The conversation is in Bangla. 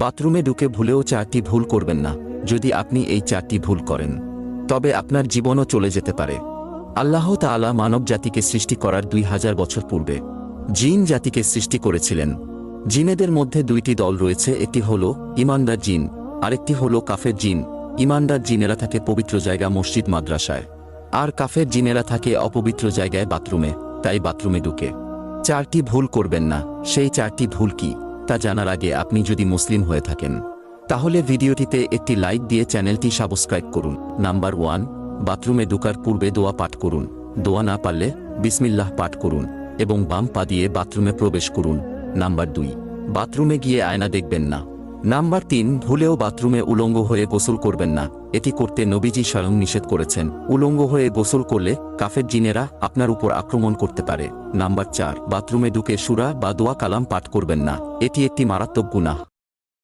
বাথরুমে ঢুকে ভুলেও 4টি ভুল করবেন না। যদি আপনি এই 4টি ভুল করেন তবে আপনার জীবনও চলে যেতে পারে। আল্লাহ তাআলা মানব জাতিকে সৃষ্টি করার 2000 বছর পূর্বে জিন জাতিকে সৃষ্টি করেছিলেন। জিনেদের মধ্যে 2টি দল রয়েছে, একটি হল ঈমানদার জিন, আরেকটি হল কাফের জিন। ঈমানদার জিনেরা থাকে পবিত্র জায়গা মসজিদ মাদ্রাসায়, আর কাফের জিনেরা থাকে অপবিত্র জায়গায় বাথরুমে। তাই বাথরুমে ঢুকে 4টি ভুল করবেন না। সেই 4টি ভুল কি তা জানার আগে আপনি যদি মুসলিম হয়ে থাকেন তাহলে ভিডিওটিতে একটি লাইক দিয়ে চ্যানেলটি সাবস্ক্রাইব করুন। নাম্বার 1, বাথরুমে ঢোকার পূর্বে দোয়া পাঠ করুন। দোয়া না পারলে বিসমিল্লাহ পাঠ করুন এবং বাম পা দিয়ে বাথরুমে প্রবেশ করুন। নাম্বার 2, বাথরুমে গিয়ে আয়না দেখবেন না। নাম্বার 3, ভুলেও বাথরুমে উলঙ্গ হয়ে গোসল করবেন না। এটি করতে নবীজি স্বয়ং নিষেধ করেছেন। উলঙ্গ হয়ে গোসল করলে কাফের জিনেরা আপনার উপর আক্রমণ করতে পারে। নাম্বার 4, বাথরুমে ঢুকে সূরা বা দোয়া কালাম পাঠ করবেন না। এটি একটি মারাত্মক গুনাহ।